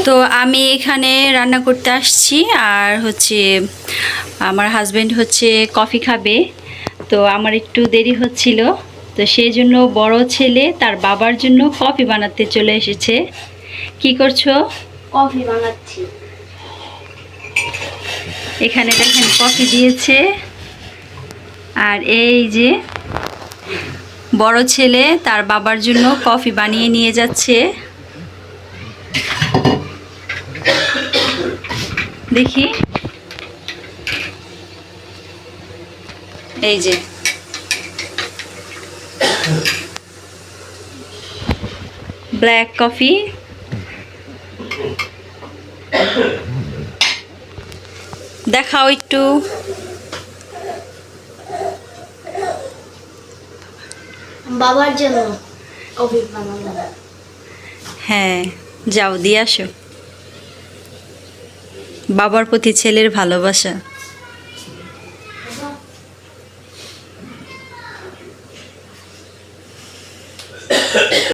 তো আমি এখানে রান্না করতে আসছি আর হচ্ছে আমার হাজবেন্ড হচ্ছে কফি খাবে। তো আমার একটু দেরি হচ্ছিল, তো সেই জন্য বড় ছেলে তার বাবার জন্য কফি বানাতে চলে এসেছে। কি করছো? কফি বানাচ্ছি। এখানে দেখেন কফি দিয়েছে। আর এই যে বড় ছেলে তার বাবার জন্য কফি বানিয়ে নিয়ে যাচ্ছে। দেখি, এই যে ব্ল্যাক কফি। দেখাও একটু। বাবার জন্য কফি বানানো। হ্যাঁ, যাও দিয়ে আসো। বাবার প্রতি ছেলের ভালোবাসা।